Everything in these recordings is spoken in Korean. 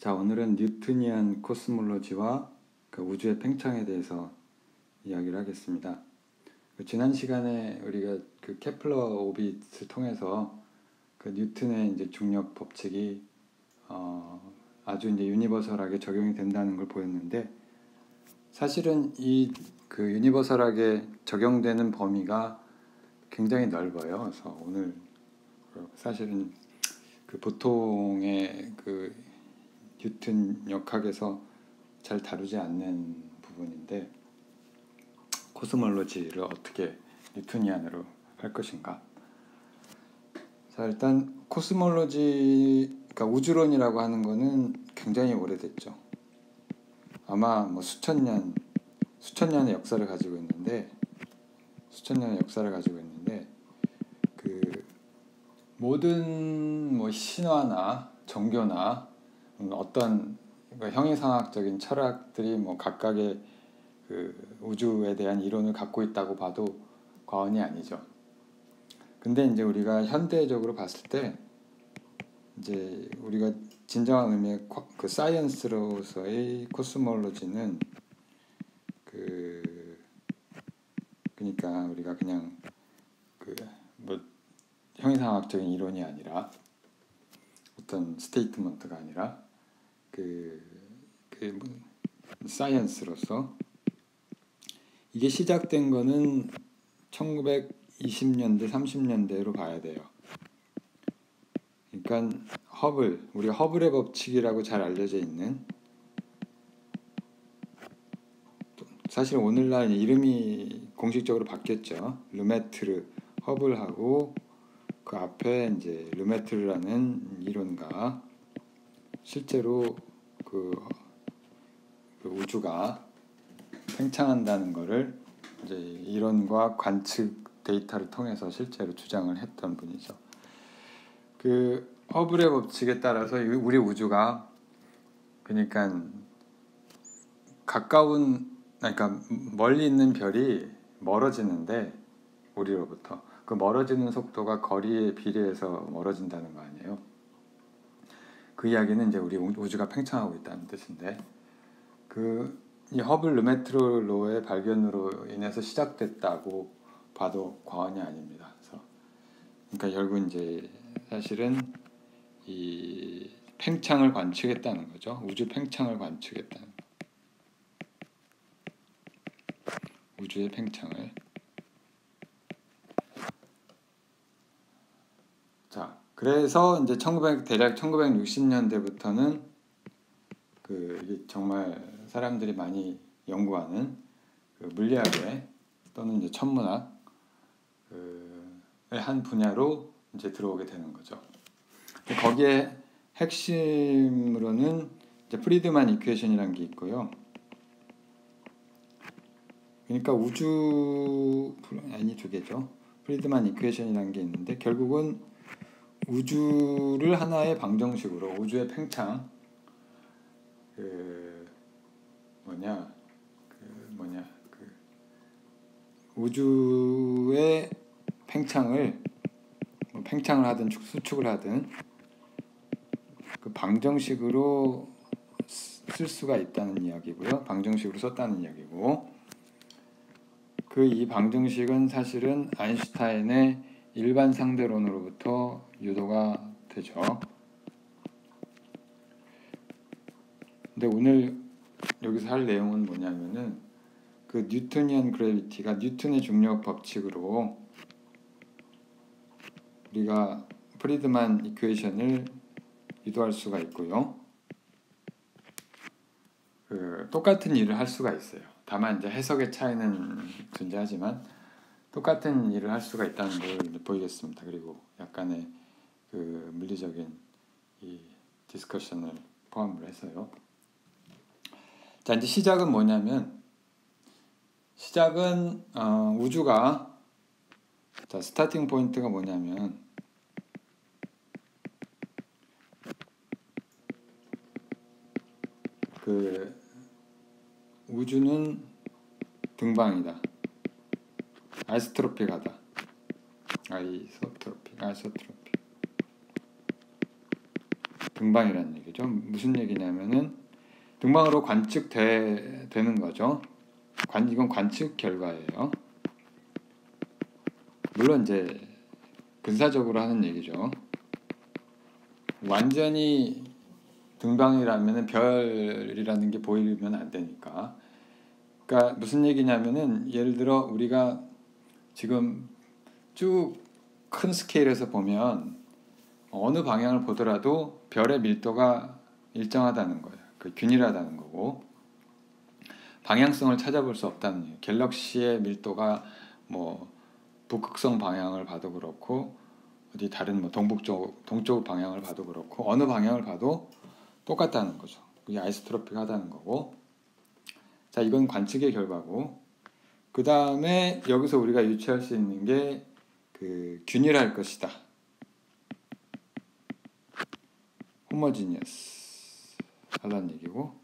자, 오늘은 뉴트니안 코스몰로지와 그 우주의 팽창에 대해서 이야기를 하겠습니다. 지난 시간에 우리가 그 케플러 오빗을 통해서 그 뉴턴의 이제 중력 법칙이 아주 이제 유니버설하게 적용이 된다는 걸 보였는데, 사실은 이 그 유니버설하게 적용되는 범위가 굉장히 넓어요. 그래서 오늘 사실은 그 보통의 그 뉴턴 역학에서 잘 다루지 않는 부분인데, 코스몰로지를 어떻게 뉴토니안으로 할 것인가. 자, 일단 코스몰로지, 그러니까 우주론이라고 하는 거는 굉장히 오래됐죠. 아마 뭐 수천 년의 역사를 가지고 있는데, 그 모든 뭐 신화나 종교나 어떤 형이상학적인 철학들이 뭐 각각의 그 우주에 대한 이론을 갖고 있다고 봐도 과언이 아니죠. 근데 이제 우리가 현대적으로 봤을 때, 이제 우리가 진정한 의미의 그 사이언스로서의 코스몰로지는 그러니까 우리가 그냥 그 뭐 형이상학적인 이론이 아니라 어떤 스테이트먼트가 아니라 사이언스로서 이게 시작된 거는 1920년대, 30년대로 봐야 돼요. 그러니까 우리가 허블의 법칙이라고 잘 알려져 있는, 사실 오늘날 이름이 공식적으로 바뀌었죠. 르메트르, 허블하고 그 앞에 이제 르메트르라는 이론가, 실제로 그 우주가 팽창한다는 것을 이제 이론과 관측 데이터를 통해서 실제로 주장을 했던 분이죠. 그 허블의 법칙에 따라서 우리 우주가, 그러니까 그러니까 멀리 있는 별이 멀어지는데, 우리로부터 그 멀어지는 속도가 거리에 비례해서 멀어진다는 거 아니에요. 그 이야기는 이제 우리 우주가 팽창하고 있다는 뜻인데, 이 허블 르메트르 로의 발견으로 인해서 시작됐다고 봐도 과언이 아닙니다. 그러니까 결국 이제 사실은 이 팽창을 관측했다는 거죠. 우주 팽창을 관측했다는 거. 우주의 팽창을. 자, 그래서 이제 대략 1960년대부터는 이게 정말 사람들이 많이 연구하는 그 물리학의 또는 이제 천문학 한 분야로 이제 들어오게 되는 거죠. 거기에 핵심으로는 이제 프리드만 이퀘이션이라는 게 있고요. 그러니까 두 개죠. 프리드만 이퀘이션이라는 게 있는데, 결국은 우주를 하나의 방정식으로, 우주의 팽창, 우주의 팽창을 하든 수축을 하든 그 방정식으로 쓸 수가 있다는 이야기고요. 방정식으로 썼다는 이야기고, 이 방정식은 사실은 아인슈타인의 일반 상대론으로부터 유도가 되죠. 근데 오늘 여기서 할 내용은 뭐냐면은, 그 뉴토니안 그래비티가 뉴턴의 중력 법칙으로 우리가 프리드만 이퀘이션을 유도할 수가 있고요. 똑같은 일을 할 수가 있어요. 다만 이제 해석의 차이는 존재하지만 똑같은 일을 할 수가 있다는 걸 보이겠습니다. 그리고 약간의 그 물리적인 이 디스커션을 포함을 해서요. 자, 이제 시작은 뭐냐면, 우주가, 자, 스타팅 포인트가 뭐냐면, 우주는 등방이다. 아이소트로픽하다. 아이소트로픽. 등방이라는 얘기죠. 무슨 얘기냐면은 등방으로 관측되는 거죠. 이건 관측 결과예요. 물론 이제 근사적으로 하는 얘기죠. 완전히 등방이라면은 별이라는 게 보이면 안 되니까. 그러니까 무슨 얘기냐면은 예를 들어 우리가 지금 쭉 큰 스케일에서 보면 어느 방향을 보더라도 별의 밀도가 일정하다는 거예요. 균일하다는 거고 방향성을 찾아볼 수 없다는 얘기예요. 갤럭시의 밀도가 뭐 북극성 방향을 봐도 그렇고 어디 다른 뭐 동쪽 방향을 봐도 그렇고 어느 방향을 봐도 똑같다는 거죠. 그게 아이소트로픽하다는 거고. 자, 이건 관측의 결과고. 그 다음에 여기서 우리가 유추할 수 있는 게 균일할 것이다. 호모지니어스 하다는 얘기고.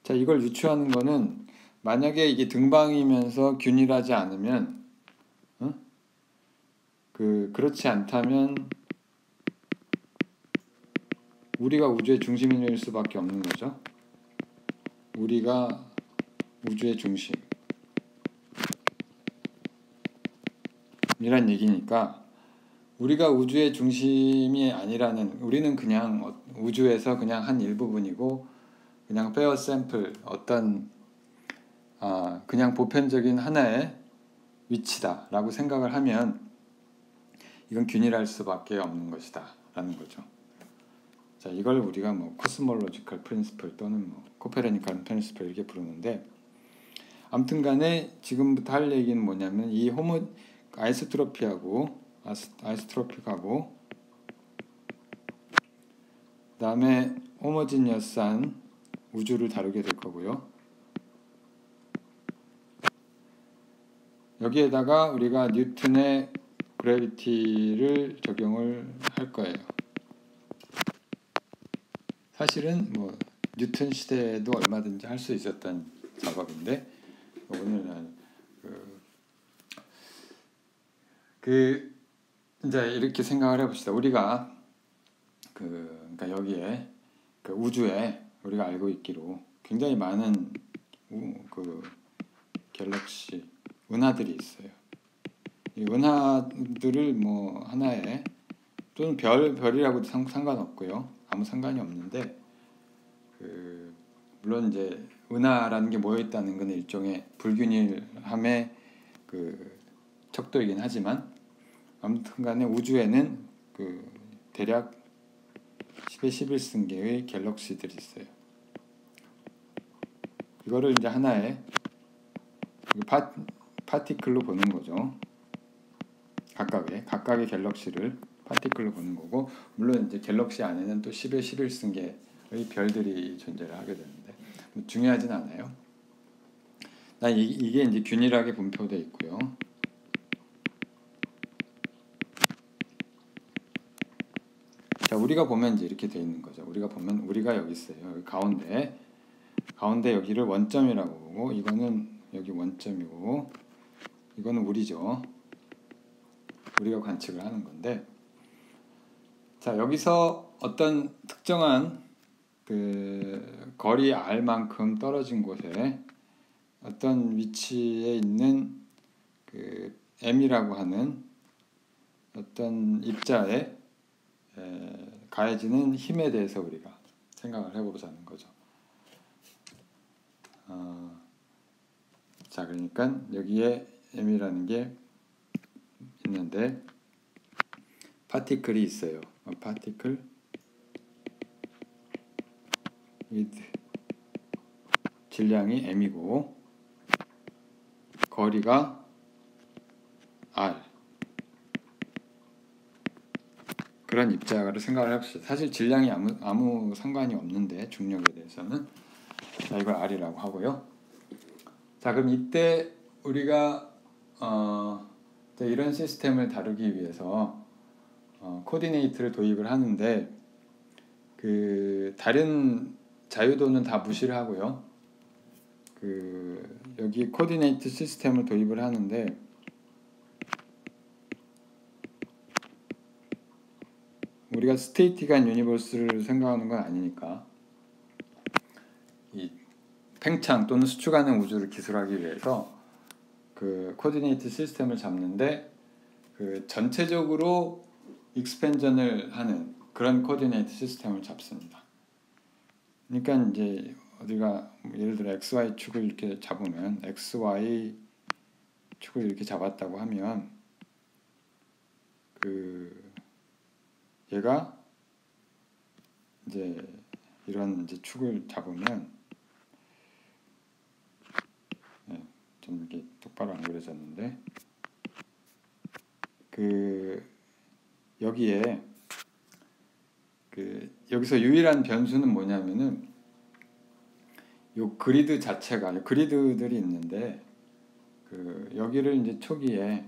자, 이걸 유추하는 거는 만약에 이게 등방이면서 균일하지 않으면 그렇지 않다면 우리가 우주의 중심일 수밖에 없는 거죠. 우리가 우주의 중심이란 얘기니까 우리가 우주의 중심이 아니라는 우리는 그냥 우주에서 그냥 한 일부분이고 그냥 페어 샘플 어떤 그냥 보편적인 하나의 위치다라고 생각을 하면 이건 균일할 수밖에 없는 것이다 라는 거죠. 자, 이걸 우리가 뭐 코스몰로지컬 프린시플 또는 뭐 코페르니칸 프린시플 이렇게 부르는데 아무튼 간에 지금부터 할 얘기는 뭐냐면 이 아이소트로픽하고 그다음에 호모지니어스한 우주를 다루게 될 거고요. 여기에다가 우리가 뉴턴의 그래비티를 적용을 할 거예요. 사실은 뭐 뉴턴 시대에도 얼마든지 할 수 있었던 작업인데 오늘은 이제 이렇게 생각을 해봅시다. 우리가 그러니까 여기에 우주에 우리가 알고 있기로 굉장히 많은 갤럭시 은하들이 있어요. 이 은하들을 뭐 하나의 또는 별이라고도 상관없고요. 아무 상관이 없는데 물론 이제 은하라는 게 모여 있다는 건 일종의 불균일함의 척도이긴 하지만 아무튼간에 우주에는 대략 10의 11승계의 갤럭시들이 있어요. 이거를 이제 하나의 파티클로 보는 거죠. 각각의 갤럭시를 파티클로 보는 거고 물론 이제 갤럭시 안에는 또 10의 11승계의 별들이 존재를 하게 되는데 중요하진 않아요. 이게 이제 균일하게 분포되어 있고요. 자, 우리가 보면 이제 이렇게 되어 있는 거죠. 우리가 여기 있어요. 여기 가운데 여기를 원점이라고 보고 이거는 여기 원점이고 이거는 우리죠. 우리가 관측을 하는 건데 자, 여기서 어떤 특정한 거리 r만큼 떨어진 곳에 어떤 위치에 있는 m이라고 하는 어떤 입자에 가해지는 힘에 대해서 우리가 생각을 해보자는 거죠. 자, 그러니까 여기에 m이라는 게 있는데 파티클이 있어요. 파티클 with 질량이 m이고 거리가 r 그런 입자를 생각을 해봅시다. 사실 질량이 아무 상관이 없는데 중력에 대해서는 자, 이걸 r이라고 하고요. 자, 그럼 이때 우리가 이런 시스템을 다루기 위해서 코디네이트를 도입을 하는데 다른 자유도는 다 무시를 하고요. 여기 코디네이트 시스템을 도입을 하는데 우리가 스테이틱한 유니버스를 생각하는 건 아니니까 이 팽창 또는 수축하는 우주를 기술하기 위해서 그 코디네이트 시스템을 잡는데 그 전체적으로 익스펜전을 하는 그런 코디네이트 시스템을 잡습니다. 그러니까 이제 우리가 예를 들어 XY 축을 이렇게 잡으면 XY 축을 이렇게 잡았다고 하면 그 얘가 이제 이런 이제 축을 잡으면 좀 이게 똑바로 안 그려졌는데 그 여기에 그 여기서 유일한 변수는 뭐냐면은 요 그리드 자체가 그리드들이 있는데 그 여기를 이제 초기에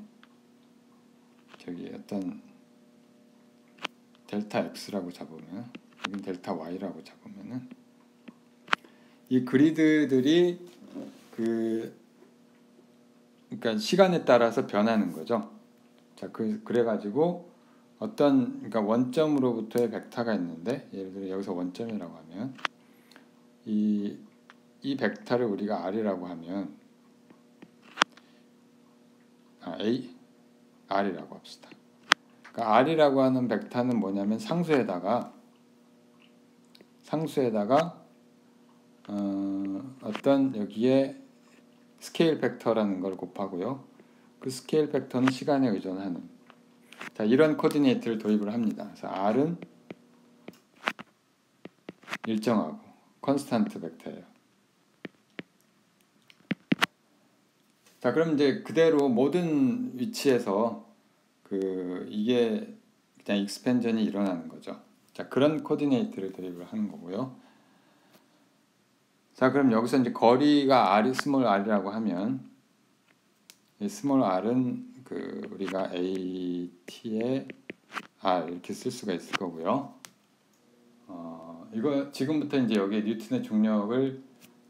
저기 어떤 델타 X라고 잡으면 여긴 델타 Y라고 잡으면은 이 그리드들이 그러니까 시간에 따라서 변하는 거죠. 자, 그래가지고 그러니까 원점으로부터의 벡터가 있는데 예를 들어 여기서 원점이라고 하면 이 벡터를 우리가 R이라고 하면 R이라고 합시다. 그러니까 R이라고 하는 벡터는 뭐냐면 상수에다가 어떤 여기에 스케일 팩터라는 걸 곱하고요. 그 스케일 팩터는 시간에 의존하는 자 이런 코디네이트를 도입을 합니다. 그래서 R은 일정하고 컨스탄트 벡터예요. 자 그럼 이제 그대로 모든 위치에서 이게 그냥 익스펜전이 일어나는 거죠. 자 그런 코디네이트를 도입을 하는 거고요. 자 그럼 여기서 이제 거리가 스몰 r이라고 하면 이 스몰 r은 우리가 AT의 R 이렇게 쓸 수가 있을 거고요. 이거 지금부터 이제 여기에 뉴턴의 중력을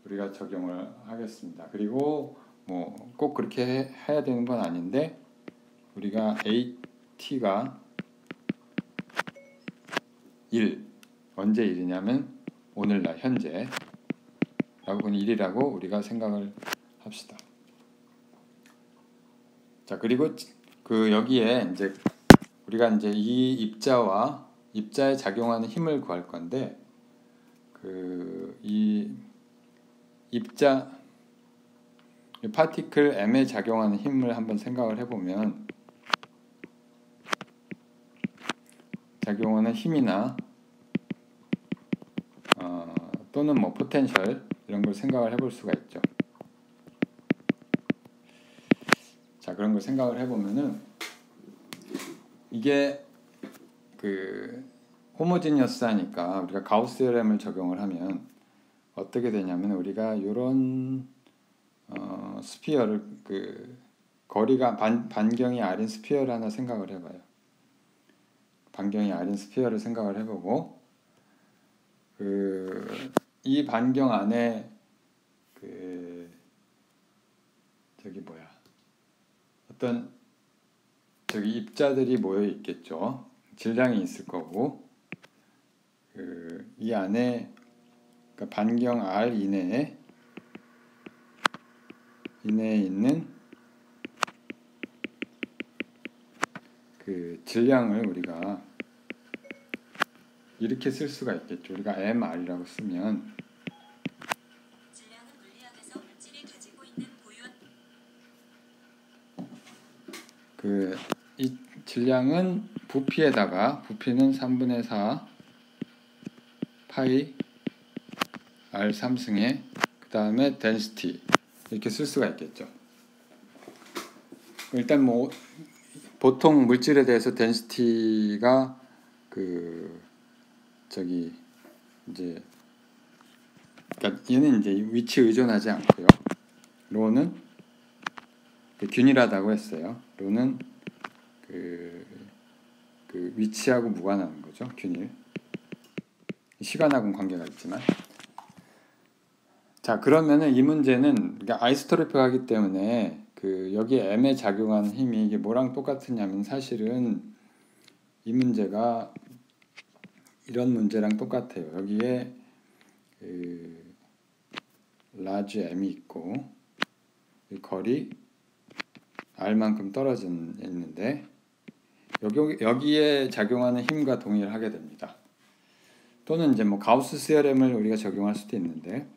우리가 적용을 하겠습니다. 그리고 뭐 꼭 그렇게 해야 되는 건 아닌데 우리가 AT가 1 언제 1이냐면 오늘날 현재 라고 1이라고 우리가 생각을 합시다. 자 그리고 여기에 이제 우리가 이제 이 입자에 작용하는 힘을 구할 건데 이 파티클 M에 작용하는 힘을 한번 생각을 해보면 작용하는 힘이나 또는 뭐 포텐셜 이런 걸 생각을 해볼 수가 있죠. 자 그런 걸 생각을 해보면은 이게 호모지니어스하니까 우리가 가우스 테오렘을 적용을 하면 어떻게 되냐면 우리가 이런 스피어를 거리가 반경이 R인 스피어를 하나 생각을 해봐요. 반경이 R인 스피어를 생각을 해보고 이 반경 안에 어떤 입자들이 모여 있겠죠. 질량이 있을 거고 이 안에 그러니까 반경 R 이내에 있는 질량을 우리가 이렇게 쓸 수가 있겠죠. 우리가 MR이라고 쓰면 질량은 물리학에서 물질이 가지고 있는 고유한 이 질량은 부피에다가 부피는 3분의 4 파이 R 3승에 그 다음에 density 이렇게 쓸 수가 있겠죠. 일단 뭐 보통 물질에 대해서 density가 이제 그러니까 얘는 이제 위치 의존하지 않고요. 로는 균일하다고 했어요. 로는 위치하고 무관한 거죠. 균일. 시간하고는 관계가 있지만. 자 그러면은 이 문제는 그러니까 아이소토로픽하기 때문에 여기에 M에 작용하는 힘이 이게 뭐랑 똑같으냐면 사실은 이 문제가 이런 문제랑 똑같아요. 여기에 그 large m이 있고 이 거리 r만큼 떨어져 있는데 여기에 작용하는 힘과 동일하게 됩니다. 또는 이제 뭐 가우스 시어렘을 우리가 적용할 수도 있는데,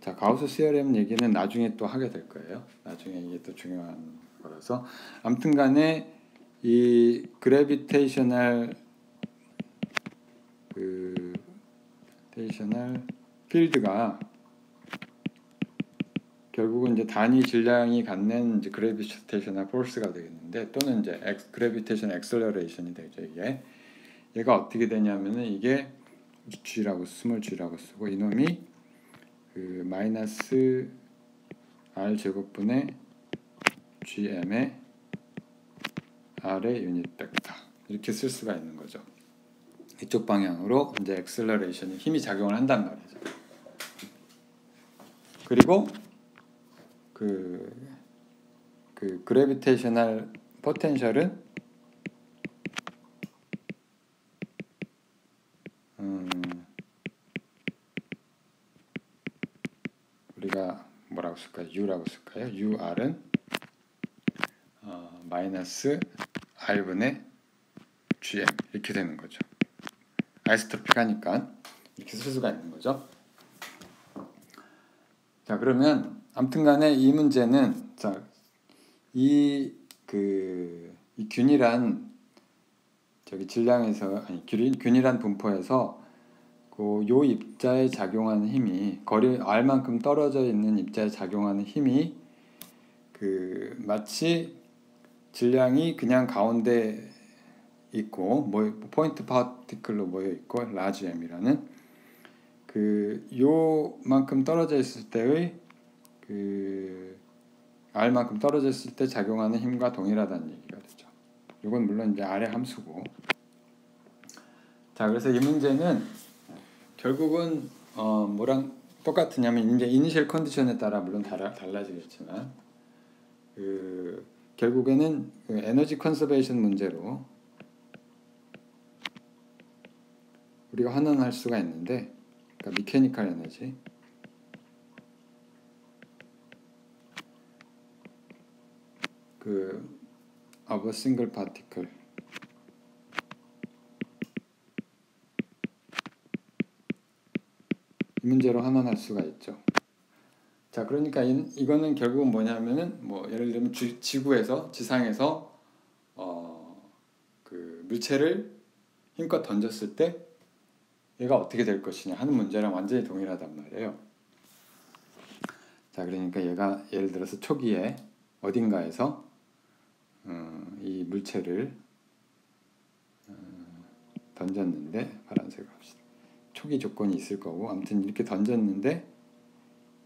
자 가우스 시어렘 얘기는 나중에 또 하게 될 거예요. 나중에 이게 또 중요한 거라서 아무튼간에 이 그래비테이셔널 필드가 결국은 이제 단위 질량이 갖는 이제 그래비테이셔널 포스가 되겠는데, 또는 이제 그래비테이션 액셀러레이션이 되죠. 얘가 어떻게 되냐면은 이게 g라고 스몰 g라고 쓰고 이놈이 그 마이너스 r 제곱분의 gm의 r의 유닛 벡터 이렇게 쓸 수가 있는 거죠. 이쪽 방향으로 이제 액셀러레이션이 힘이 작용을 한단 말이죠. 그리고 그 그래비테이셔널 포텐셜은 우리가 뭐라고 쓸까요? U라고 쓸까요? UR은 마이너스 R분의 GM 이렇게 되는 거죠. 아이소트로픽하니까 이렇게 쓸 수가 있는 거죠. 자 그러면 아무튼간에 이 문제는 이 균일한 질량에서 균일한 분포에서 요 입자에 작용하는 힘이 거리 r만큼 떨어져 있는 입자에 작용하는 힘이 마치 질량이 그냥 가운데 있고 포인트 파티클로 모여 있고 라지 m이라는 요만큼 떨어져 있을 때의 r만큼 떨어져 있을 때 작용하는 힘과 동일하다는 얘기가 되죠. 이건 물론 이제 r의 함수고. 자 그래서 이 문제는 결국은 뭐랑 똑같으냐면 이제 이니셜 컨디션에 따라 물론 달라지겠지만 결국에는 에너지 컨서베이션 문제로 우리가 환원할 수가 있는데, 그러니까 미케니컬 에너지 of a single particle 이 문제로 환원할 수가 있죠. 자 그러니까 이거는 결국은 뭐냐면은 예를 들면 지상에서 물체를 힘껏 던졌을 때 얘가 어떻게 될 것이냐 하는 문제랑 완전히 동일하단 말이에요. 자 그러니까 얘가 예를 들어서 초기에 어딘가에서 이 물체를 던졌는데, 파란색으로 합시다. 초기 조건이 있을 거고, 아무튼 이렇게 던졌는데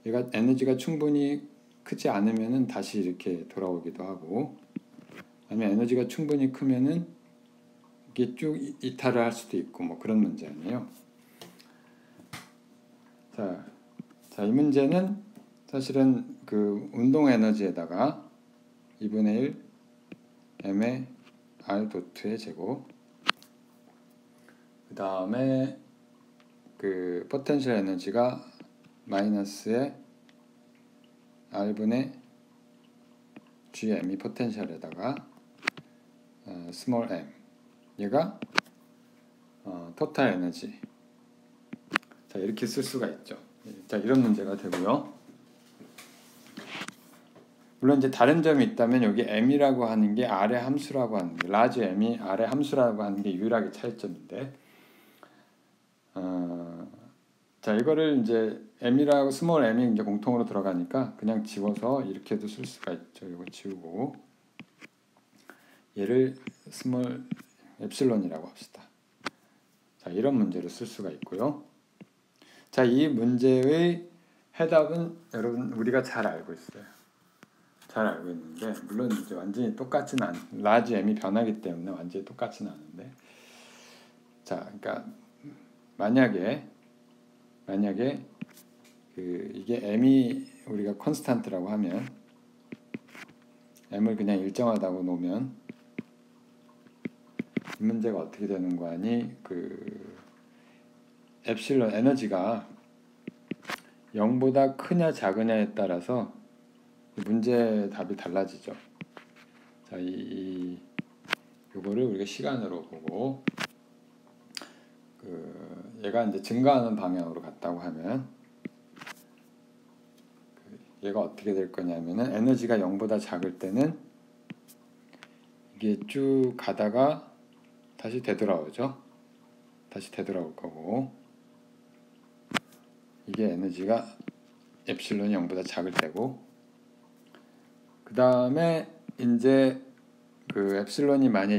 얘가 에너지가 충분히 크지 않으면은 다시 이렇게 돌아오기도 하고, 아니면 에너지가 충분히 크면은 이게 쭉 이탈을 할 수도 있고 그런 문제 아니에요. 자, 이 문제는 사실은 운동 에너지에다가 2분의 1 m의 r 도트의 제곱, 그 다음에 포텐셜 에너지가 마이너스의 r분의 gm이 포텐셜에다가 스몰 m, 얘가 토탈 에너지. 자 이렇게 쓸 수가 있죠. 자 이런 문제가 되고요. 물론 이제 다른 점이 있다면 여기 m이라고 하는 게 r의 함수라고 하는 게, 라지 m이 r의 함수라고 하는 게 유일하게 차이점인데, 자 이거를 이제 m이라고 스몰 m이 이제 공통으로 들어가니까 그냥 지워서 이렇게도 쓸 수가 있죠. 이거 지우고 얘를 스몰 엡실론이라고 합시다. 자 이런 문제를 쓸 수가 있고요. 자 이 문제의 해답은 여러분 우리가 잘 알고 있어요. 잘 알고 있는데, 물론 이제 완전히 똑같지는 라지 m이 변하기 때문에 완전히 똑같지는 않은데, 자 그러니까 만약에 이게 m이 우리가 콘스탄트라고 하면 m을 그냥 일정하다고 놓으면 이 문제가 어떻게 되는 거 아니? 그 엡실론 에너지가 0보다 크냐 작으냐에 따라서 문제 답이 달라지죠. 자, 요거를 우리가 시간으로 보고 얘가 이제 증가하는 방향으로 갔다고 하면 얘가 어떻게 될 거냐면은 에너지가 0보다 작을 때는 이게 쭉 가다가 다시 되돌아오죠. 다시 되돌아올 거고 이게 에너지가 엡실론이 0보다 작을 때고 그 다음에 이제 그 엡실론이 만약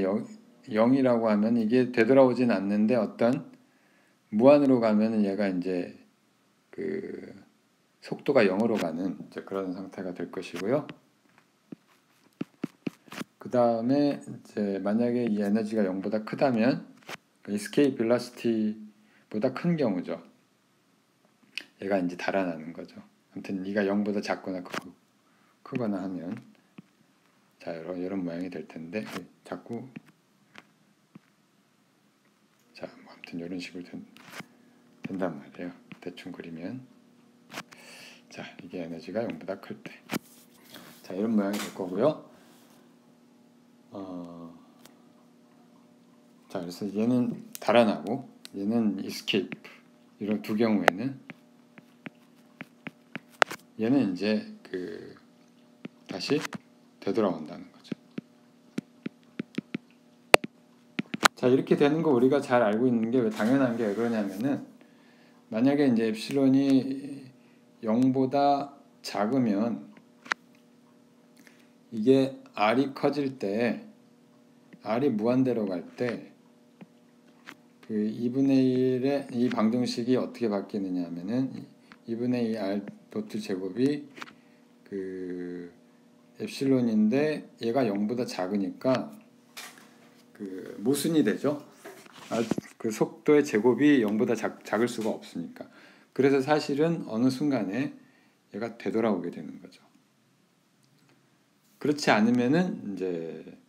0이라고 하면 이게 되돌아오진 않는데 어떤 무한으로 가면은 얘가 이제 그 속도가 0으로 가는 이제 그런 상태가 될 것이고요. 그 다음에 이제 만약에 이 에너지가 0보다 크다면 escape velocity보다 큰 경우죠. 얘가 이제 달아나는 거죠. 아무튼 이가 0보다 작거나 크거나 하면 자 이런 모양이 될 텐데 자꾸 자 아무튼 이런 식으로 된단 말이에요. 대충 그리면 자 이게 에너지가 0보다 클 때 자 이런 모양이 될 거고요. 자 그래서 얘는 달아나고 얘는 escape 이런 두 경우에는 얘는 이제 그 다시 되돌아온다는 거죠. 자 이렇게 되는 거 우리가 잘 알고 있는 게 왜 당연한 게 왜 그러냐면은 만약에 이제 엡실론이 0보다 작으면 이게 R이 커질 때 R이 무한대로 갈 때 그 2분의 1의 이 방정식이 어떻게 바뀌느냐 하면은 2분의 2 R 도트 제곱이 그 엡실론인데 얘가 0보다 작으니까 그 모순이 되죠. 그 속도의 제곱이 0보다 작을 수가 없으니까. 그래서 사실은 어느 순간에 얘가 되돌아오게 되는 거죠. 그렇지 않으면은 이제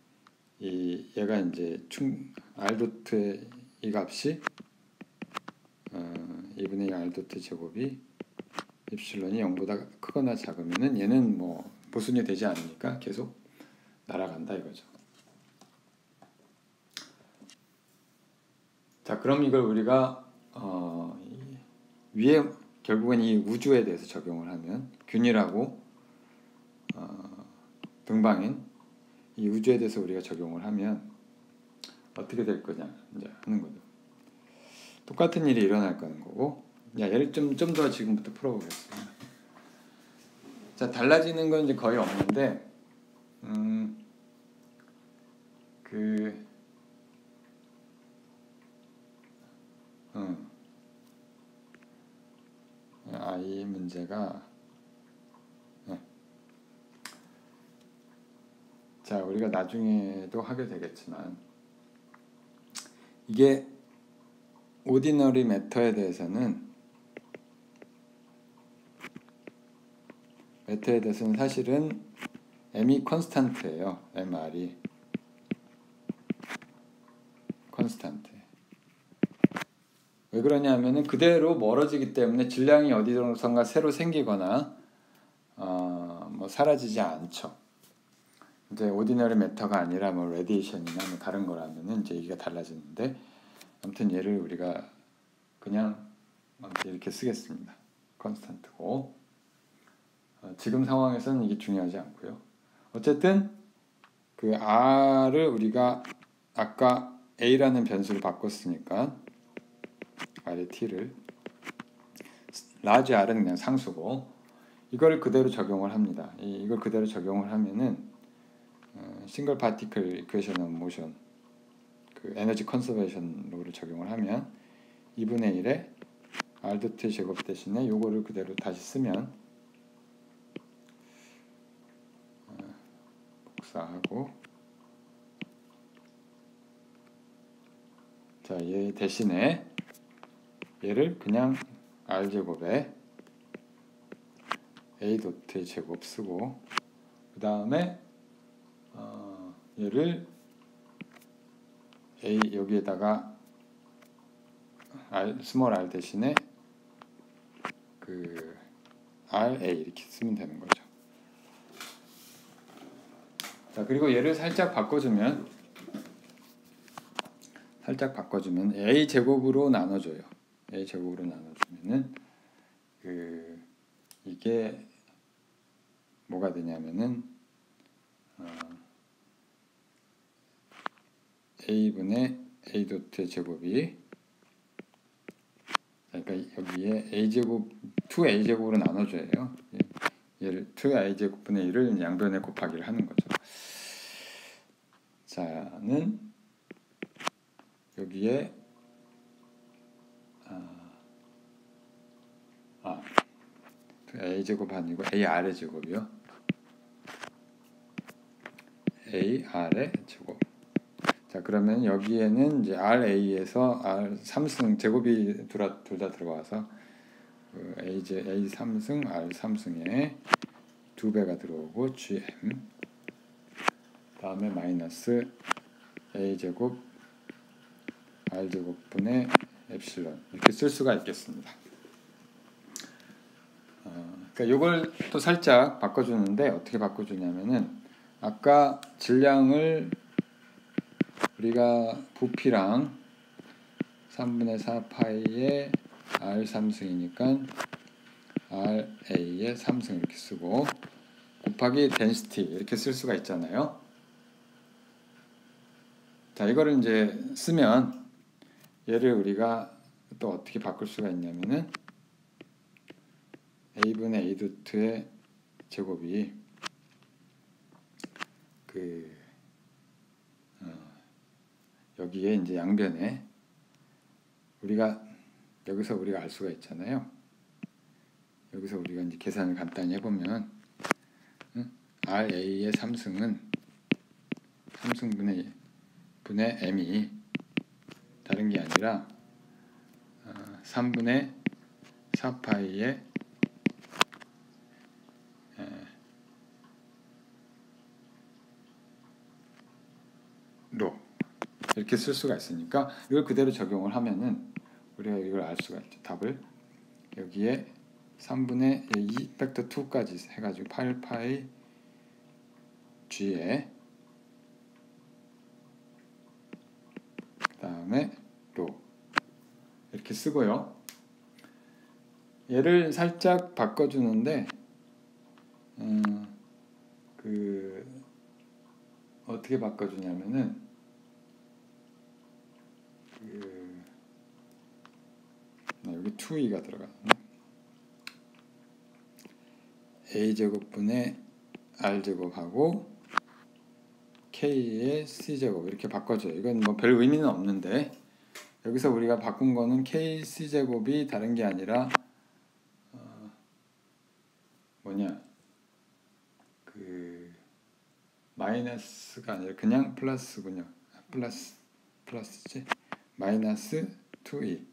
얘가 이제 R 도트의 이 값이 2분의 2 R 도트 제곱이 엡실론이 0보다 크거나 작으면은 얘는 뭐 모순이 되지 않으니까 계속 날아간다 이거죠. 자, 그럼 이걸 우리가 위에 결국은 이 우주에 대해서 적용을 하면 균일하고 등방인 이 우주에 대해서 우리가 적용을 하면 어떻게 될 거냐 이제 하는 거죠. 똑같은 일이 일어날 거는 거고, 얘를 좀 더 지금부터 풀어보겠습니다. 자, 달라지는 건 이제 거의 없는데, 이 문제가, 자, 우리가 나중에도 하게 되겠지만, 이게 오디너리 매터에 대해서는 사실은 m이 컨스탄트예요. mr이 컨스탄트. 왜 그러냐면은 그대로 멀어지기 때문에 질량이 어디선가 새로 생기거나 뭐 사라지지 않죠. 이제 오디너리 매터가 아니라 뭐 레디에이션이나 뭐 다른 거라면은 이제 얘기가 달라지는데 아무튼 얘를 우리가 그냥 이렇게 쓰겠습니다. 컨스탄트고 지금 상황에서는 이게 중요하지 않고요. 어쨌든 그 r을 우리가 아까 a라는 변수를 바꿨으니까 r의 t를 라지 r은 그냥 상수고 이걸 그대로 적용을 합니다. 이걸 그대로 적용을 하면은 싱글 파티클 이퀘이션 오브 모션 그 에너지 컨서베이션 룰을 적용을 하면 2분의 1에 r 도트 제곱 대신에 요거를 그대로 다시 쓰면 복사하고 자, 얘 대신에 얘를 그냥 r 제곱에 a 도트 제곱 쓰고 그 다음에 얘를 A 여기에다가 스몰 r 대신에 그 RA 이렇게 쓰면 되는 거죠. 자, 그리고 얘를 살짝 바꿔주면 A 제곱으로 나눠줘요. A 제곱으로 나눠주면은 이게 뭐가 되냐면은 A분의 A 도트의 제곱이, 그러니까 여기에 A 제곱 2A 제곱으로 나눠줘요. 얘를 2A 제곱분의 1을 양변에 곱하기를 하는 거죠. 자는 여기에 A 제곱 아니고 AR의 제곱이요. AR의 제곱. 자, 그러면 여기에는 이제 RA에서 R 3승 제곱이 둘 다 들어와서 A 3승 R 3승에 2배가 들어오고 GM 다음에 마이너스 A 제곱 R 제곱분의 엡실론 이렇게 쓸 수가 있겠습니다. 그러니까 이걸 또 살짝 바꿔주는데 어떻게 바꿔주냐면은 아까 질량을 우리가 부피랑 3분의 4 파이의 R 3승이니까 RA의 3승 이렇게 쓰고 곱하기 density 이렇게 쓸 수가 있잖아요. 자, 이거를 이제 쓰면 얘를 우리가 또 어떻게 바꿀 수가 있냐면은 A분의 A 도트의 제곱이 여기에 이제 양변에 여기서 우리가 알 수가 있잖아요. 여기서 우리가 이제 계산을 간단히 해보면 RA의 3승은 3승분의 M이 다른 게 아니라 3분의 4파이의 로 이렇게 쓸 수가 있으니까 이걸 그대로 적용을 하면은 우리가 이걸 알 수가 있죠. 답을 여기에 3분의 2 팩터 2까지 해가지고 8파이 G에 그 다음에 로 이렇게 쓰고요. 얘를 살짝 바꿔주는데 어떻게 바꿔주냐면은 여기 2e가 들어가네. a제곱분의 r제곱하고 k의 c제곱 이렇게 바꿔줘요. 이건 뭐 별 의미는 없는데 여기서 우리가 바꾼 거는 k c제곱이 다른 게 아니라 마이너스가 아니라 그냥 플러스군요. 플러스지. 마이너스 2e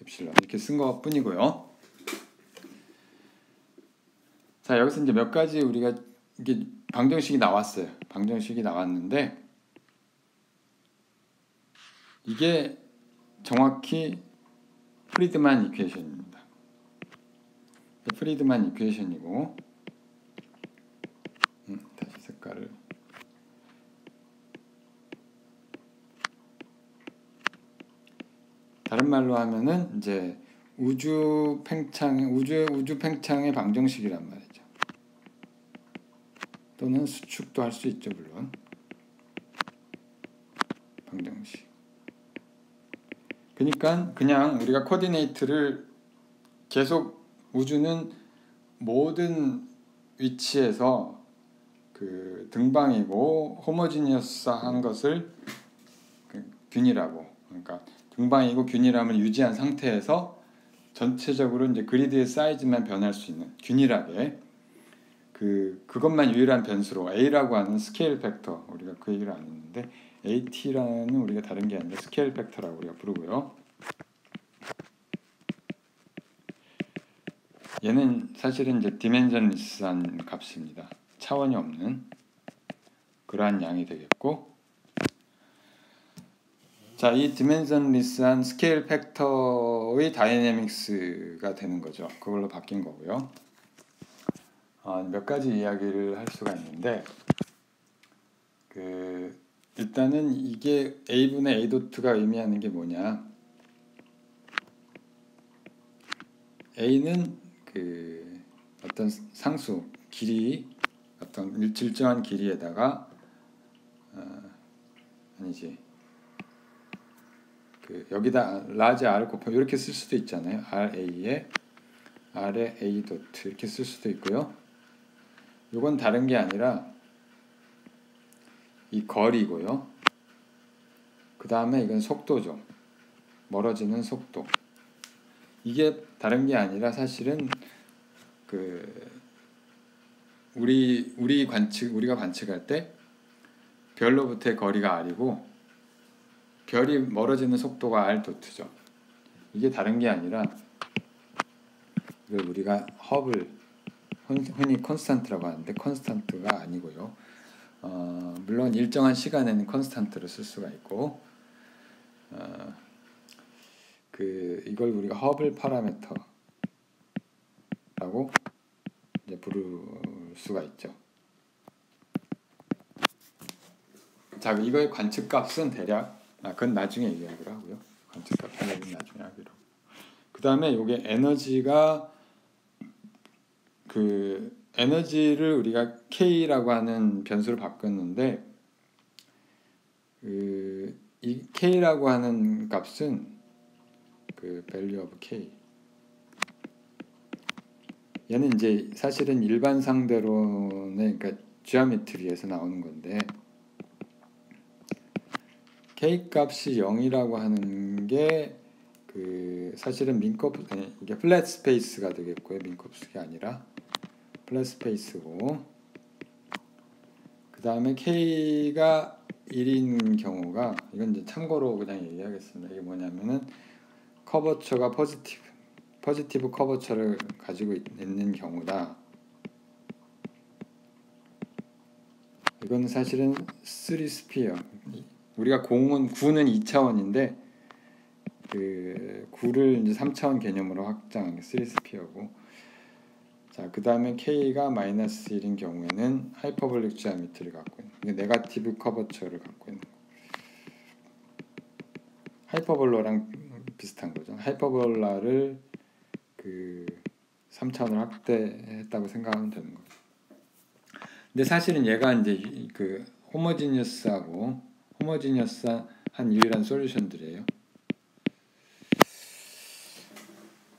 엡실론 이렇게 쓴 것 뿐이고요. 자, 여기서 이제 몇 가지 우리가 이게 방정식이 나왔어요. 방정식이 나왔는데 이게 정확히 프리드만 이퀘이션입니다. 프리드만 이퀘이션이고 다시 색깔을 다른 말로 하면은 이제 우주 팽창의 방정식이란 말이죠. 또는 수축도 할 수 있죠, 물론. 방정식. 그러니까 그냥 우리가 코디네이트를 계속 우주는 모든 위치에서 등방이고 호모지니어스한 것을 균이라고, 그러니까 등방이고 균일함을 유지한 상태에서 전체적으로 이제 그리드의 사이즈만 변할 수 있는 균일하게 그것만 유일한 변수로 A라고 하는 스케일 팩터, 우리가 그 얘기를 안 했는데 AT라는 우리가 다른 게 아니라 스케일 팩터라고 우리가 부르고요. 얘는 사실은 이제 디멘전리스한 값입니다. 차원이 없는 그러한 양이 되겠고 자, 이 디멘전리스한 스케일 팩터의 다이내믹스가 되는 거죠. 그걸로 바뀐 거고요. 몇 가지 이야기를 할 수가 있는데, 일단은 이게 a분의 a 도트가 의미하는 게 뭐냐? a는 어떤 상수 길이, 어떤 일정한 길이에다가 아니지. 여기다 라지 r을 곱하면 이렇게 쓸 수도 있잖아요. ra에 r에 a 도트 이렇게 쓸 수도 있고요. 이건 다른 게 아니라 이 거리고요. 그 다음에 이건 속도죠. 멀어지는 속도. 이게 다른 게 아니라 사실은 우리가 관측할 때 별로부터의 거리가 r이고 별이 멀어지는 속도가 r 도트죠. 이게 다른 게 아니라 이걸 우리가 허블 흔히 컨스탄트라고 하는데 컨스탄트가 아니고요. 물론 일정한 시간에는 컨스탄트를 쓸 수가 있고 이걸 우리가 허블 파라미터라고 이제 부를 수가 있죠. 자, 이거의 관측값은 대략 그건 나중에 얘기하기로 하고요. 관측값 대략은 나중에 하기로. 그 다음에 이게 에너지를 우리가 K라고 하는 변수로 바꿨는데 이 K라고 하는 값은 value of K 얘는 이제 사실은 일반 상대로는 그러니까 지오메트리에서 나오는 건데 K 값이 0이라고 하는 게 사실은 이게 플랫 스페이스가 되겠고요. 민컵스가 아니라 플랫 스페이스고 그 다음에 K가 1인 경우가 이건 이제 참고로 그냥 얘기하겠습니다. 이게 뭐냐면은 커버처가 포지티브 커버처를 가지고 있는 경우다. 이건 사실은 3스피어. 우리가 구는 2차원인데 9를 이제 3차원 개념으로 확장한 게 3스피어고. 자, 그 다음에 K가 마이너스 1인 경우에는 하이퍼볼릭 지오메트리를 갖고 있는 네거티브 커버처를 갖고 있는 거. 하이퍼볼라랑 비슷한 거죠. 하이퍼볼라를 3차원으로 확대했다고 생각하면 되는 거죠. 근데 사실은 얘가 이제 호모지니어스한 유일한 솔루션들이에요.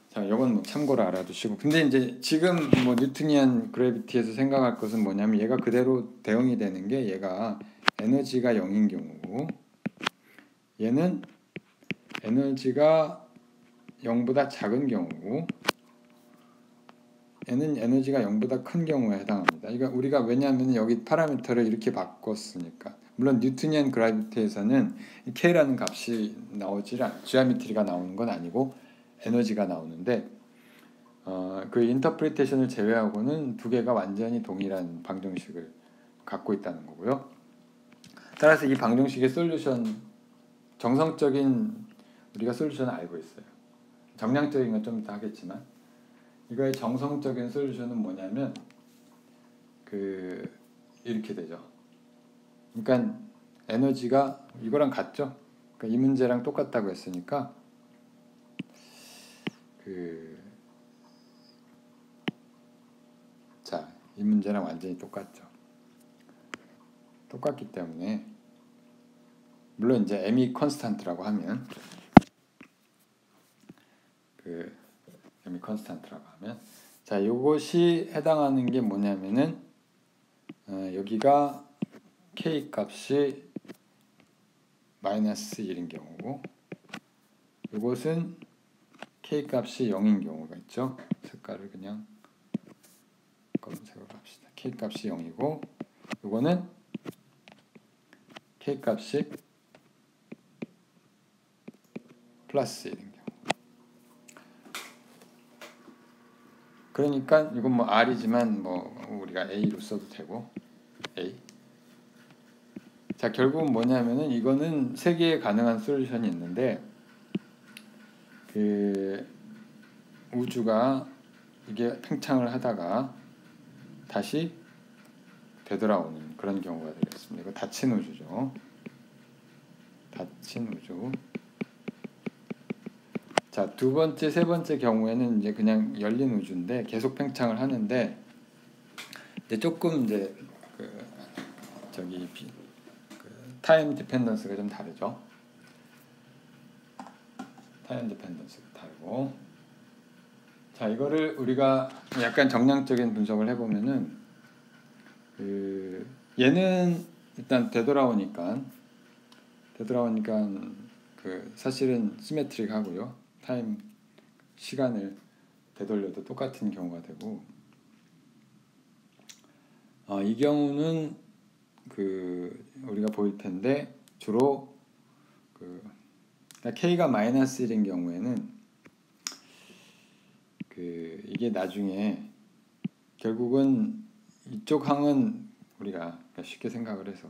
자, 이건 뭐 참고로 알아두시고. 근데 이제 지금 뭐 뉴트니안 그래비티에서 생각할 것은 뭐냐면 얘가 그대로 대응이 되는 게 얘가 에너지가 0인 경우고 얘는 에너지가 0보다 작은 경우고 얘는 에너지가 0보다 큰 경우에 해당합니다. 그러니까 우리가 왜냐하면 여기 파라미터를 이렇게 바꿨으니까. 물론 뉴트니안 그래비티에서는 K라는 값이 지오메트리가 나오는 건 아니고 에너지가 나오는데 그 인터프리테이션을 제외하고는 두 개가 완전히 동일한 방정식을 갖고 있다는 거고요. 따라서 이 방정식의 솔루션 정성적인 우리가 솔루션을 알고 있어요. 정량적인 건 좀 이따 하겠지만 이거의 정성적인 솔루션은 뭐냐면 이렇게 되죠. 그러니까 에너지가 이거랑 같죠. 그러니까 이 문제랑 똑같다고 했으니까 자, 이 문제랑 완전히 똑같죠. 똑같기 때문에 물론 이제 m이 컨스탄트라고 하면 m이 컨스탄트라고 하면 자, 요것이 해당하는 게 뭐냐면은 여기가 K 값이 마이너스 1인 경우고 요것은 K 값이 0인 경우가 있죠. 색깔을 그냥 검색을 합시다. K 값이 0이고 요거는 K 값이 플러스 1인 경우. 그러니까 이건 뭐 R이지만 뭐 우리가 A로 써도 되고 A 자, 결국은 뭐냐면은 이거는 세 개의 가능한 솔루션이 있는데 그 우주가 이게 팽창을 하다가 다시 되돌아오는 그런 경우가 되겠습니다. 이거 닫힌 우주죠. 닫힌 우주. 자, 두 번째, 세 번째 경우에는 이제 그냥 열린 우주인데 계속 팽창을 하는데 이제 조금 이제 그 저기 타임 디펜던스가 좀 다르죠. 타임 디펜던스가 다르고. 자, 이거를 우리가 약간 정량적인 분석을 해보면은 얘는 일단 되돌아오니까 그 사실은 시메트릭 하고요. 타임 시간을 되돌려도 똑같은 경우가 되고 이 경우는 그 우리가 보일 텐데 주로 K가 마이너스 1인 경우에는 이게 나중에 결국은 이쪽 항은 우리가 쉽게 생각을 해서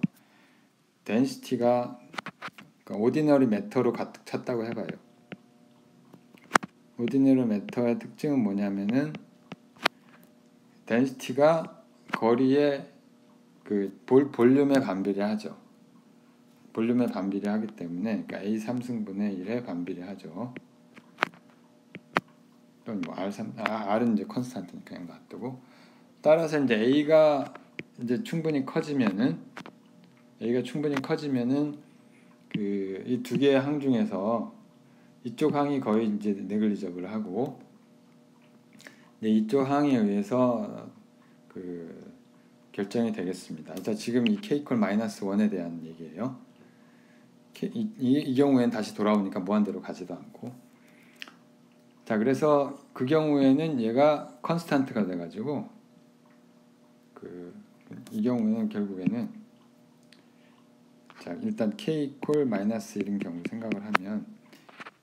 덴시티가 오디너리 매터로 가득 찼다고 해봐요. 오디너리 매터의 특징은 뭐냐면은 덴시티가 거리에 볼륨에 반비례하죠. 볼륨에 반비례하기 때문에 그러니까 A 3승분의 1에 반비례하죠. 또는 뭐 R은 이제 컨스탄트니까 그냥 놔두고 따라서 이제 A가 충분히 커지면은 이 두 개의 항 중에서 이쪽 항이 거의 이제 네글리저블 하고 이쪽 항에 의해서 결정이 되겠습니다. 자, 지금 이 K 콜 마이너스 1에 대한 얘기예요. 이 경우에는 다시 돌아오니까 무한대로 가지도 않고. 자, 그래서 그 경우에는 얘가 컨스탄트가 돼가지고 이 경우에는 결국에는 자, 일단 K 콜 마이너스 1인 경우 생각을 하면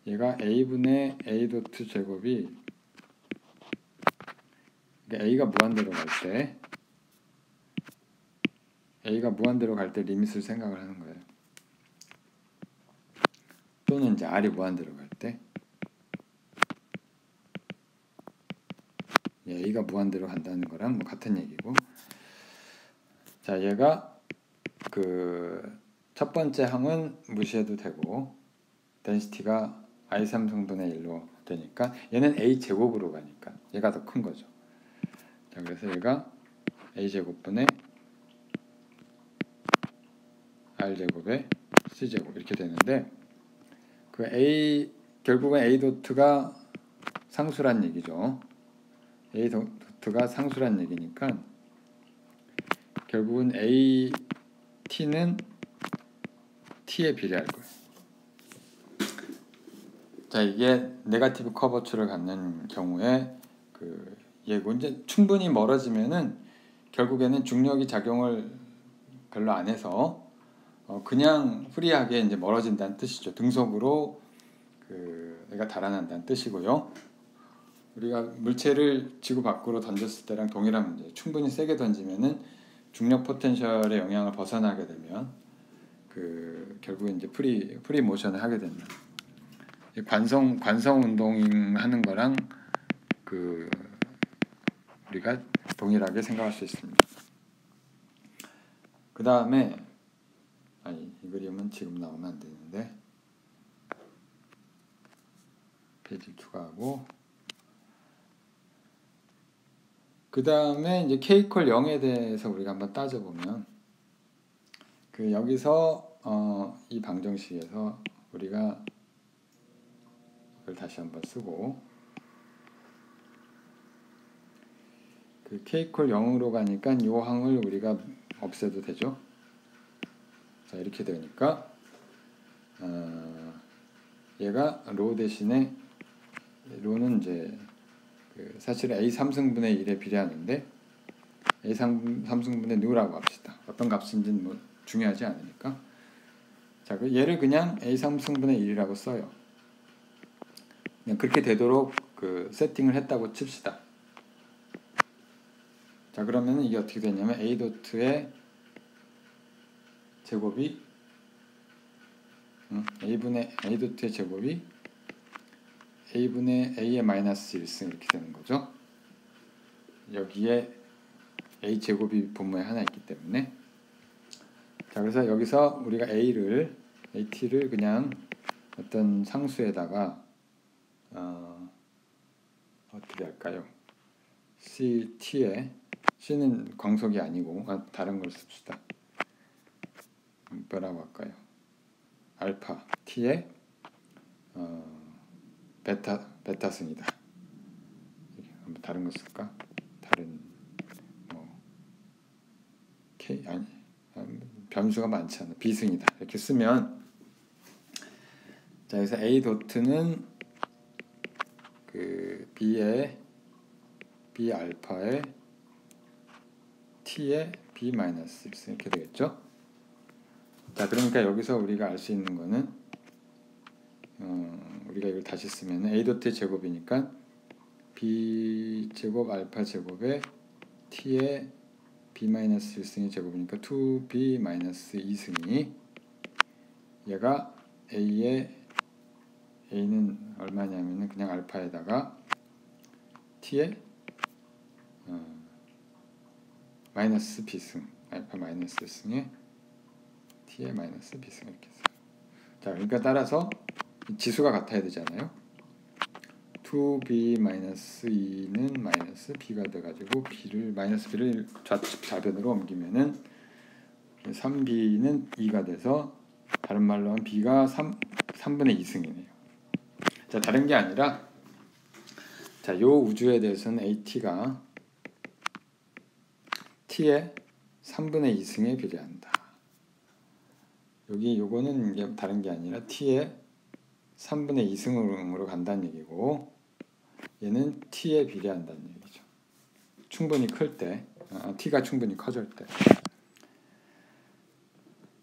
얘가 A분의 A 도트 제곱이 그러니까 A가 무한대로 갈 때 리밋을 생각을 하는 거예요. 또는 이제 R이 무한대로 갈 때 A가 무한대로 간다는 거랑 뭐 같은 얘기고. 자, 얘가 첫 번째 항은 무시해도 되고 덴시티가 I3승분의 1로 되니까 얘는 A 제곱으로 가니까 얘가 더 큰 거죠. 자, 그래서 얘가 A 제곱분의 R 제곱의 C 제곱 이렇게 되는데 결국은 A 도트가 상수란 얘기죠. A 도트가 상수란 얘기니까 결국은 A T는 T에 비례할 거예요. 자, 이게 네가티브 커버처를 갖는 경우에 얘고 이제 충분히 멀어지면은 결국에는 중력이 작용을 별로 안 해서 그냥 프리하게 이제 멀어진다는 뜻이죠. 등속으로 얘가 달아난다는 뜻이고요. 우리가 물체를 지구 밖으로 던졌을 때랑 동일한 문제. 충분히 세게 던지면은 중력 포텐셜의 영향을 벗어나게 되면 결국 이제 프리 모션을 하게 됩니다. 관성 운동하는 거랑 우리가 동일하게 생각할 수 있습니다. 그 다음에 이 그림은 지금 나오면 안 되는데 페이지 추가하고 그 다음에 이제 K 콜 0에 대해서 우리가 한번 따져보면 여기서 이 방정식에서 우리가 이걸 다시 한번 쓰고 K 콜 0으로 가니까 이 항을 우리가 없애도 되죠. 자, 이렇게 되니까 얘가 로 대신에 로는 이제 사실 A 3승분의 1에 비례하는데 A 3승분의 누라고 합시다. 어떤 값인지는 뭐 중요하지 않으니까. 자, 얘를 그냥 A 3승분의 1이라고 써요. 그냥 그렇게 되도록 세팅을 했다고 칩시다. 자, 그러면 이게 어떻게 되냐면 A 도트의 제곱이 a분의 a 도트의 제곱이 a분의 a의 마이너스 1승 이렇게 되는 거죠. 여기에 a 제곱이 분모에 하나 있기 때문에. 자, 그래서 여기서 우리가 at를 그냥 어떤 상수에다가 어떻게 할까요? c는 광속이 아니고 다른 걸 씁시다. 뭐라고 할까요? 알파 t의 베타승이다. 한번 다른 거 쓸까? 다른 뭐 k 아니 변수가 많지 않아. b승이다. 이렇게 쓰면, 자, 그래서 a 도트는 그 b 알파의 t의 b 마이너스 1승 이렇게 되겠죠. 자, 그러니까 여기서 우리가 알 수 있는 거는 우리가 이걸 다시 쓰면 a 도트의 제곱이니까 b 제곱 알파 제곱에 t의 b 마이너스 1승의 제곱이니까 2b 마이너스 2승이 얘가 a는 얼마냐면은 그냥 알파에다가 t의 마이너스 b승, 알파 마이너스 1승에 t의 마이너스 b승 이렇게 해서. 자, 그러니까 따라서 지수가 같아야 되잖아요. 2b 마이너스 2는 마이너스 b가 돼가지고 마이너스 b를 좌변으로 옮기면은 3b는 2가 돼서, 다른 말로 하면 b가 3분의 2승이네요. 자, 다른 게 아니라, 자, 요 우주에 대해서는 at가 t의 3분의 2승에 비례한다. 요거는 이게 다른 게 아니라 t의 3분의 2승으로 간다는 얘기고, 얘는 t에 비례한다는 얘기죠. 충분히 클 때, t가 충분히 커질 때.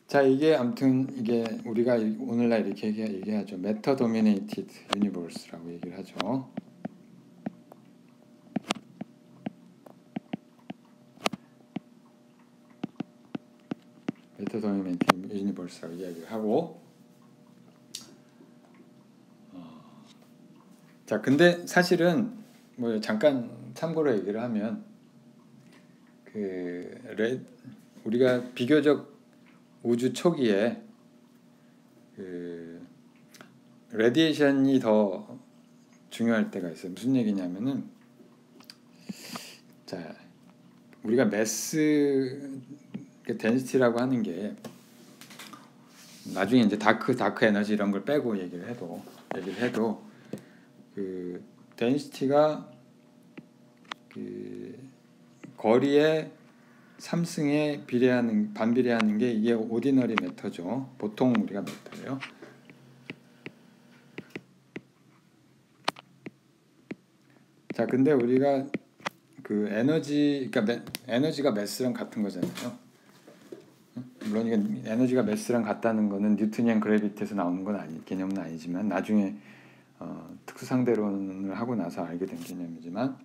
자, 이게 아무튼 이게 우리가 오늘날 이렇게 얘기하죠. 메터 도미네이티드 유니버스라고 얘기를 하죠. 메터 도미네이티드 유니버스라고 이야기를 하고. 자, 근데 사실은 뭐 잠깐 참고로 얘기를 하면 우리가 비교적 우주 초기에 레디에이션이 더 중요할 때가 있어요. 무슨 얘기냐면은, 자, 우리가 매스 덴시티라고 하는 게 나중에 이제 다크 에너지 이런 걸 빼고 얘기를 해도 그 덴시티가 그 거리의 3승에 반비례하는 게 이게 오디너리 매터죠. 보통 우리가 매터예요. 자, 근데 우리가 그 그러니까 에너지가 매스랑 같은 거잖아요. 물론 이게 에너지가 매스랑 같다는 거는 뉴트니안 그래비티에서 나오는 건 개념은 아니지만, 나중에 특수 상대론을 하고 나서 알게 된 개념이지만,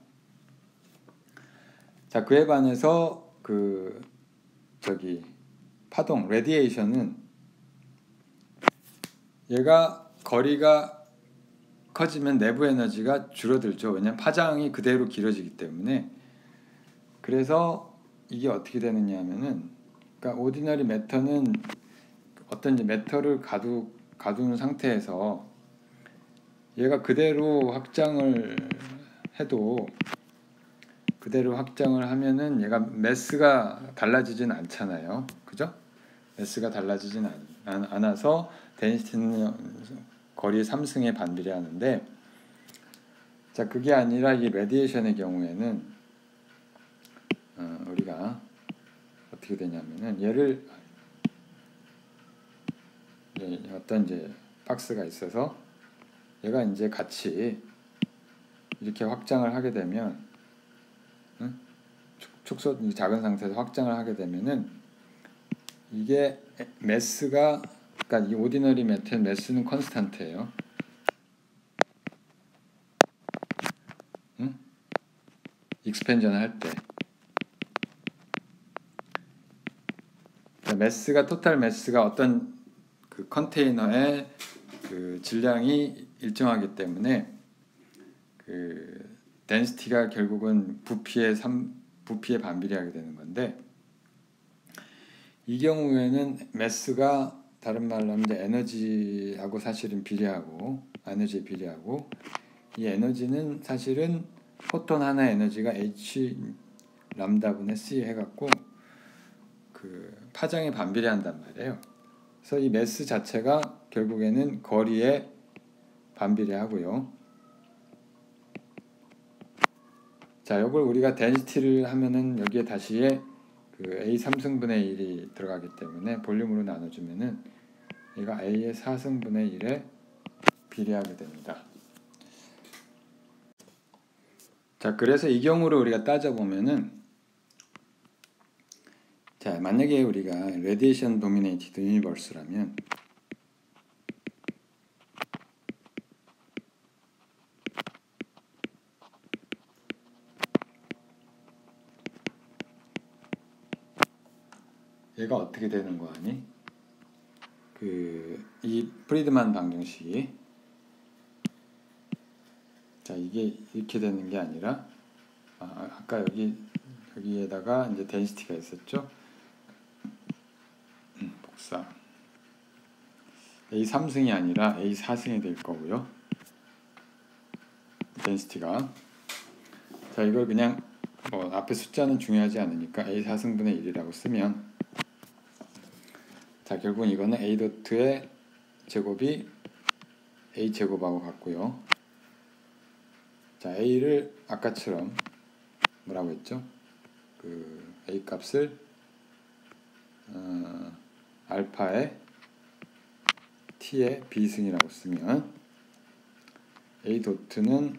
자, 그에 반해서 파동 레디에이션은 얘가 거리가 커지면 내부 에너지가 줄어들죠. 왜냐하면 파장이 그대로 길어지기 때문에. 그래서 이게 어떻게 되느냐 하면은, 그러니까 오디너리 매터는 어떤 이제 매터를 가두는 상태에서 얘가 그대로 확장을 하면은 얘가 매스가 달라지진 않잖아요. 그죠? 매스가 달라지진 않아서 덴시티는 거리 3승에 반비례하는데, 자, 그게 아니라 이 레디에이션의 경우에는 우리가 어떻게 되냐면은, 얘를 어떤 이제 박스가 있어서 얘가 이제 같이 이렇게 확장을 하게 되면, 축소 작은 상태에서 확장을 하게 되면은, 이게 매스가, 그러니까 이 오디너리 매터의 매스는 컨스탄트예요. 익스펜전을 할 때 매스가 토탈 매스가 어떤 그 컨테이너의 그 질량이 일정하기 때문에 그 덴시티가 결국은 부피에 반비례하게 되는 건데, 이 경우에는 매스가 다른 말로 하면 이제 에너지하고 사실은 에너지에 비례하고, 이 에너지는 사실은 포톤 하나의 에너지가 h 람다분의 c 해갖고 그 파장에 반비례한단 말이에요. 그래서 이 매스 자체가 결국에는 거리에 반비례하고요. 자, 이걸 우리가 덴시티를 하면은 여기에 다시에 그 a 3승분의 1이 들어가기 때문에 볼륨으로 나눠주면은 얘가 a의 4승분의 1에 비례하게 됩니다. 자, 그래서 이 경우를 우리가 따져보면은, 자, 만약에 우리가 Radiation Dominated Universe라면 얘가 어떻게 되는 거 아니? 이 프리드만 방정식이, 자, 이게 이렇게 되는 게 아니라, 아까 여기에다가 이제 덴시티가 있었죠? 복사. A 3승이 아니라 A 4승이 될 거고요. 덴시티가. 자, 이걸 그냥 뭐 앞에 숫자는 중요하지 않으니까 A 4승분의 1이라고 쓰면, 자, 결국은 이거는 A 도트의 제곱이 A 제곱하고 같고요. 자, A를 아까처럼 뭐라고 했죠? 그 A 값을 알파의 T의 B승이라고 쓰면, A 도트는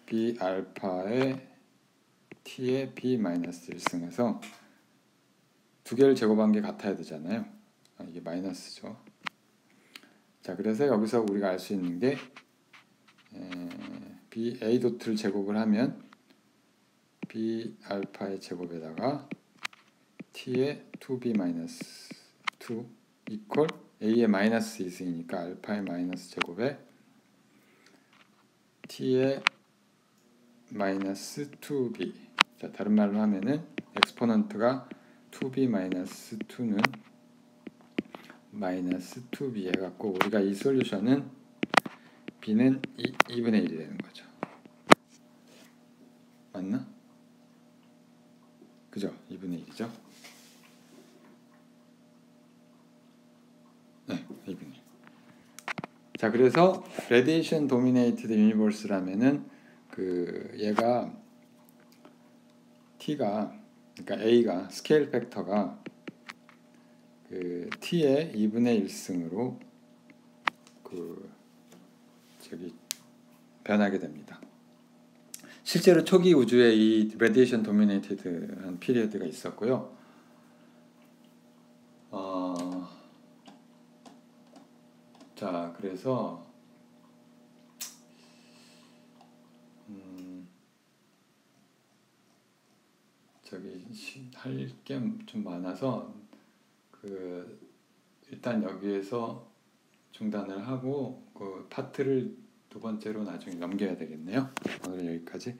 B 알파의 T의 B-1승에서 두 개를 제곱한 게 같아야 되잖아요. 이게 마이너스죠. 자, 그래서 여기서 우리가 알 수 있는 게 B A 도트를 제곱을 하면 B 알파의 제곱에다가 T의 2B-2 이퀄 A의 마이너스 2승이니까 알파의 마이너스 제곱에 T의 마이너스 2B. 자, 다른 말로 하면은 엑스포넌트가 2B-2는 마이너스 2B 해갖고 우리가 이 솔루션은 B는 2분의 1이 되는 거죠. 맞나? 그죠? 2분의 1이죠? 네, 2분의 1. 자, 그래서 Radiation Dominated Universe라면은 얘가 T가, 그러니까 A가 스케일 팩터가 T의 2분의 1승으로 변하게 됩니다. 실제로 초기 우주에 이 Radiation Dominated한 피리어드가 있었고요. 자, 그래서 할 게 좀 많아서 일단 여기에서 중단을 하고 그 파트를 두 번째로 나중에 넘겨야 되겠네요. 오늘은 여기까지.